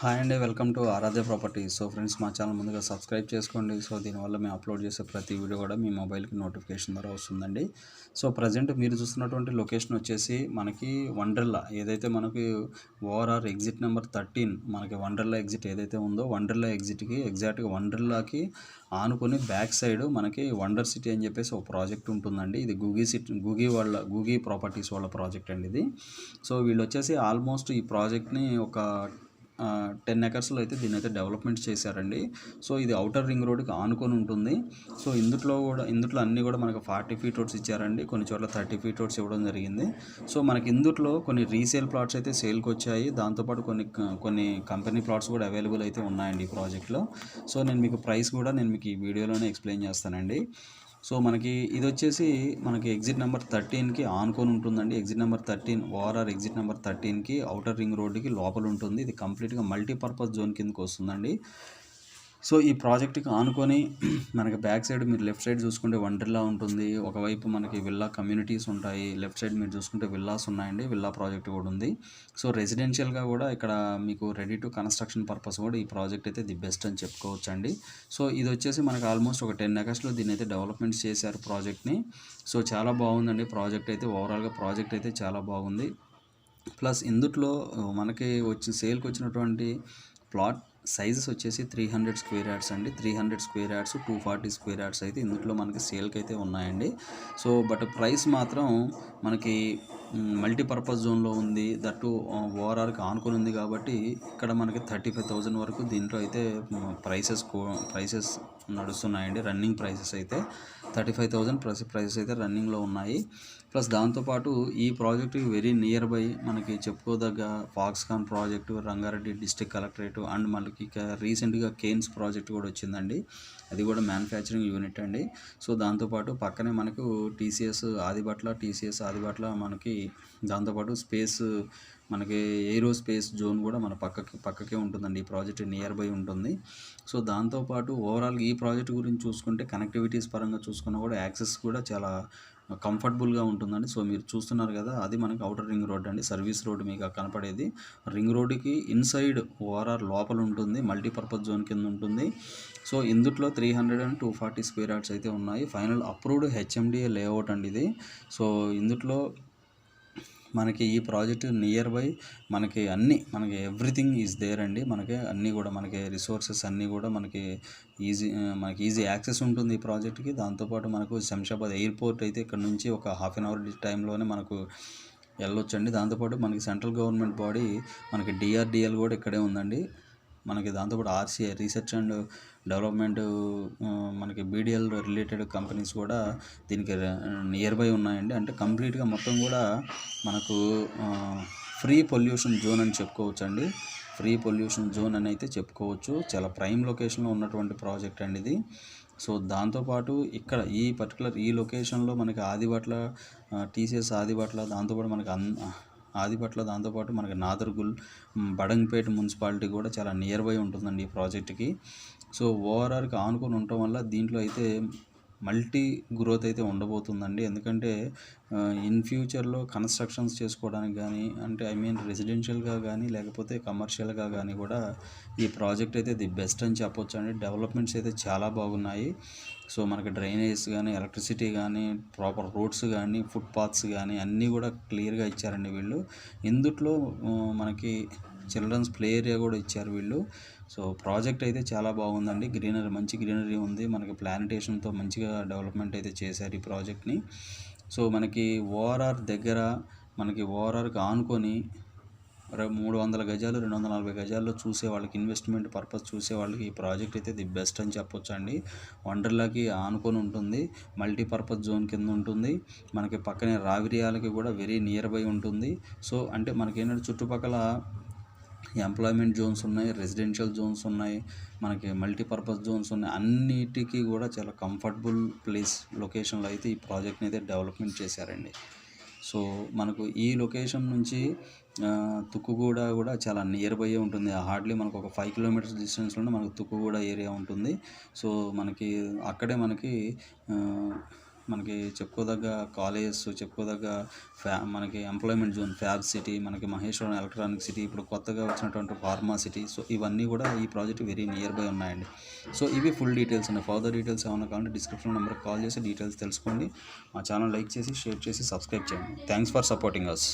Hi అండి, welcome to Aaradhya properties. So friends, మా channel ముందుగా సబ్స్క్రైబ్ చేసుకోండి. సో దీనివల్ల మేము అప్లోడ్ చేసే ప్రతి వీడియో కూడా మీ మొబైల్కి నోటిఫికేషన్ ద్వారా వస్తుందండి. సో ప్రజెంట్ మీరు చూస్తున్నటువంటి లొకేషన్ వచ్చేసి మనకి వండర్లా, ఏదైతే మనకి ఓఆర్ఆర్ ఎగ్జిట్ నెంబర్ 13 మనకి వండర్లా ఎగ్జిట్ ఏదైతే ఉందో, వండర్లా ఎగ్జిట్కి ఎగ్జాక్ట్గా వండర్లాకి ఆనుకొని బ్యాక్ సైడ్ మనకి వండర్ సిటీ అని చెప్పేసి ఒక ప్రాజెక్ట్ ఉంటుందండి. ఇది గూగీ ప్రాపర్టీస్ వాళ్ళ ప్రాజెక్ట్ అండి ఇది. సో వీళ్ళు వచ్చేసి ఆల్మోస్ట్ ఈ ప్రాజెక్ట్ని ఒక 10 ఎకర్స్లో అయితే దీని అయితే డెవలప్మెంట్ చేశారండి. సో ఇది ఔటర్ రింగ్ రోడ్కి ఆనుకొని ఉంటుంది. సో ఇందుట్లో అన్నీ కూడా మనకు 40 ఫీట్ రోడ్స్ ఇచ్చారండి, కొన్ని చోట్ల 30 ఫీట్ రోడ్స్ ఇవ్వడం జరిగింది. సో మనకి ఇందుట్లో కొన్ని రీసేల్ ప్లాట్స్ అయితే సేల్కి వచ్చాయి, దాంతోపాటు కొన్ని కంపెనీ ప్లాట్స్ కూడా అవైలబుల్ అయితే ఉన్నాయండి ఈ ప్రాజెక్ట్లో. సో నేను మీకు ప్రైస్ కూడా ఈ వీడియోలోనే ఎక్స్ప్లెయిన్ చేస్తానండి. సో మనకి ఇది వచ్చేసి మనకి ఎగ్జిట్ నెంబర్ 13కి ఆనుకొని ఉంటుందండి. Exit number 13 ORR exit number 13కి ఔటర్ రింగ్ రోడ్డుకి లోపల ఉంటుంది. ఇది కంప్లీట్గా మల్టీపర్పస్ జోన్ కిందకి వస్తుందండి. సో ఈ ప్రాజెక్ట్కి ఆనుకొని మనకి బ్యాక్ సైడ్ మీరు లెఫ్ట్ సైడ్ చూసుకుంటే వండర్లా ఉంటుంది, ఒకవైపు మనకి విల్లా కమ్యూనిటీస్ ఉంటాయి, లెఫ్ట్ సైడ్ మీరు చూసుకుంటే విల్లాస్ ఉన్నాయండి, విల్లా ప్రాజెక్ట్ కూడా ఉంది. సో రెసిడెన్షియల్గా కూడా ఇక్కడ మీకు రెడీ టు కన్స్ట్రక్షన్ పర్పస్ కూడా ఈ ప్రాజెక్ట్ అయితే ది బెస్ట్ అని చెప్పుకోవచ్చు అండి. సో ఇది వచ్చేసి మనకు ఆల్మోస్ట్ ఒక 10 ఎకర్స్లో దీన్ని అయితే డెవలప్మెంట్ చేశారు ప్రాజెక్ట్ని. సో చాలా బాగుందండి ప్రాజెక్ట్ అయితే, ఓవరాల్గా ప్రాజెక్ట్ అయితే చాలా బాగుంది. ప్లస్ ఇందుట్లో మనకి సేల్కి వచ్చినటువంటి ప్లాట్ సైజెస్ వచ్చేసి 300 స్క్వేర్ యార్డ్స్ అండి. 300 స్క్వేర్ యార్డ్స్, 240 స్క్వేర్ యార్డ్స్ అయితే ఇందులో మనకి సేల్కి అయితే ఉన్నాయండి. సో బట్ ప్రైస్ మాత్రం మనకి మల్టీపర్పస్ జోన్లో ఉంది, దట్టు ఓఆర్ఆర్కి ఆనుకొని ఉంది కాబట్టి ఇక్కడ మనకి 35,000 వరకు దీంట్లో అయితే ప్రైసెస్ నడుస్తున్నాయండి. రన్నింగ్ ప్రైసెస్ అయితే 35,000 ప్రైసెస్ అయితే రన్నింగ్లో ఉన్నాయి. ప్లస్ దాంతోపాటు ఈ ప్రాజెక్టుకి వెరీ నియర్ బై మనకి చెప్పుకోదగ్గ Foxconn project, Rangareddy district collectorate and మనకి రీసెంట్గా కేన్స్ ప్రాజెక్ట్ కూడా వచ్చిందండి. అది కూడా మ్యానుఫ్యాక్చరింగ్ యూనిట్ అండి. సో దాంతోపాటు పక్కనే మనకు టీసీఎస్ ఆదిబట్ల మనకి దాంతోపాటు మనకి ఏరోస్పేస్ జోన్ కూడా మన పక్కకే ఉంటుందండి. ఈ ప్రాజెక్ట్ నియర్ బై ఉంటుంది. సో దాంతోపాటు ఓవరాల్ ఈ ప్రాజెక్ట్ గురించి చూసుకుంటే కనెక్టివిటీస్ పరంగా చూసుకున్నా కూడా యాక్సెస్ కూడా చాలా కంఫర్టబుల్గా ఉంటుందండి. సో మీరు చూస్తున్నారు కదా, అది మనకి అవుటర్ రింగ్ రోడ్ అండి, సర్వీస్ రోడ్ మీకు కనపడేది. రింగ్ రోడ్డుకి ఇన్సైడ్ ఓఆర్ఆర్ లోపల ఉంటుంది, మల్టీపర్పస్ జోన్ కింద ఉంటుంది. సో ఇందుట్లో 300 and 240 స్క్వేర్ యార్డ్స్ అయితే ఉన్నాయి. ఫైనల్ అప్రూవ్డ్ హెచ్ఎండిఏ లేఅవుట్ అండి ఇది. సో ఇందుట్లో మనకి ఈ ప్రాజెక్ట్ నియర్ బై మనకి ఎవ్రీథింగ్ ఈజ్ దేర్ అండి. మనకి అన్నీ కూడా మనకి రిసోర్సెస్ అన్నీ కూడా మనకి ఈజీ యాక్సెస్ ఉంటుంది ఈ ప్రాజెక్ట్కి. దాంతోపాటు మనకు శంషాబాద్ ఎయిర్పోర్ట్ అయితే ఇక్కడ నుంచి ఒక హాఫ్ అన్ అవర్ టైంలోనే మనకు వెళ్ళొచ్చండి. దాంతోపాటు మనకి సెంట్రల్ గవర్నమెంట్ బాడీ మనకి డిఆర్డిఎల్ కూడా ఇక్కడే ఉందండి. మనకి దాంతోపాటు ఆర్సీఐ రీసెర్చ్ అండ్ డెవలప్మెంట్, మనకి బీడిఎల్ రిలేటెడ్ కంపెనీస్ కూడా దీనికి నియర్ బై ఉన్నాయండి. అంటే కంప్లీట్గా మొత్తం కూడా మనకు ఫ్రీ పొల్యూషన్ జోన్ అని చెప్పుకోవచ్చు అండి. ఫ్రీ పొల్యూషన్ జోన్ అని అయితే చెప్పుకోవచ్చు. చాలా ప్రైమ్ లొకేషన్లో ఉన్నటువంటి ప్రాజెక్ట్ అండి ఇది. సో దాంతోపాటు ఇక్కడ ఈ లొకేషన్లో మనకి ఆదిబట్ల, టీసీఎస్ ఆదిబట్ల, దాంతోపాటు మనకి దాంతోపాటు మనకి నాదర్గుల్, బడంగ్పేట్ మున్సిపాలిటీ కూడా చాలా నియర్ బై ఉంటుందండి ఈ ప్రాజెక్ట్కి. సో ఓఆర్ఆర్కి ఆనుకొని ఉండటం వల్ల దీంట్లో అయితే మల్టీ గ్రోత్ అయితే ఉండబోతుందండి. ఎందుకంటే ఇన్ ఫ్యూచర్లో కన్స్ట్రక్షన్స్ చేసుకోవడానికి కానీ, అంటే రెసిడెన్షియల్గా కానీ లేకపోతే కమర్షియల్గా కానీ కూడా ఈ ప్రాజెక్ట్ అయితే ది బెస్ట్ అని చెప్పొచ్చు అండి. డెవలప్మెంట్స్ అయితే చాలా బాగున్నాయి. సో మనకి డ్రైనేజెస్ కానీ, ఎలక్ట్రిసిటీ కానీ, ప్రాపర్ రోడ్స్ కానీ, ఫుట్పాత్స్ కానీ అన్నీ కూడా క్లియర్గా ఇచ్చారండి వీళ్ళు. ఇందుట్లో మనకి చిల్డ్రన్స్ ప్లే ఏరియా కూడా ఇచ్చారు వీళ్ళు. సో ప్రాజెక్ట్ అయితే చాలా బాగుందండి. మంచి గ్రీనరీ ఉంది. మనకి ప్లానిటేషన్తో మంచిగా డెవలప్మెంట్ అయితే చేశారు ఈ ప్రాజెక్ట్ని. సో మనకి ఓఆర్ఆర్కి ఆనుకొని 300 గజాలు, 240 గజాల్లో చూసే వాళ్ళకి, ఇన్వెస్ట్మెంట్ పర్పస్ చూసే వాళ్ళకి ఈ ప్రాజెక్ట్ అయితే ది బెస్ట్ అని చెప్పొచ్చు అండి. వండర్లాకి ఆనుకొని ఉంటుంది, మల్టీపర్పస్ జోన్ కింద ఉంటుంది. మనకి పక్కనే రావిరియాలకి కూడా వెరీ నియర్ బై ఉంటుంది. సో అంటే మనకి ఏంటంటే చుట్టుపక్కల ఎంప్లాయ్మెంట్ జోన్స్ ఉన్నాయి, రెసిడెన్షియల్ జోన్స్ ఉన్నాయి, మనకి మల్టీపర్పస్ జోన్స్ ఉన్నాయి. అన్నిటికీ కూడా చాలా కంఫర్టబుల్ లొకేషన్లో అయితే ఈ ప్రాజెక్ట్ని అయితే డెవలప్మెంట్ చేశారండి. సో మనకు ఈ లొకేషన్ నుంచి తుక్కుగూడ కూడా చాలా నియర్ బై ఉంటుంది. హార్డ్లీ మనకు ఒక 5 కిలోమీటర్స్ డిస్టెన్స్లోనే మనకు తుక్కుగూడ ఏరియా ఉంటుంది. సో మనకి అక్కడే మనకి మనకి చెప్పుకోదగ్గ కాలేజెస్, చెప్పుకోదగ్గ మనకి ఎంప్లాయ్మెంట్ జోన్ ఫ్యాబ్ సిటీ, మనకి మహేశ్వరం ఎలక్ట్రానిక్ సిటీ, ఇప్పుడు కొత్తగా వచ్చినటువంటి ఫార్మా సిటీ. సో ఇవన్నీ కూడా ఈ ప్రాజెక్ట్ వెరీ నియర్ బై ఉన్నాయండి. సో ఇవి ఫుల్ డీటెయిల్స్ ఉన్నాయి. ఫర్దర్ డీటెయిల్స్ ఏమైనా కావాలంటే డిస్క్రిప్షన్ నెంబర్కి కాల్ చేసి డీటెయిల్స్ తెలుసుకోండి. మా ఛానల్ లైక్ చేసి, షేర్ చేసి, సబ్స్క్రైబ్ చేయండి. Thanks for supporting us.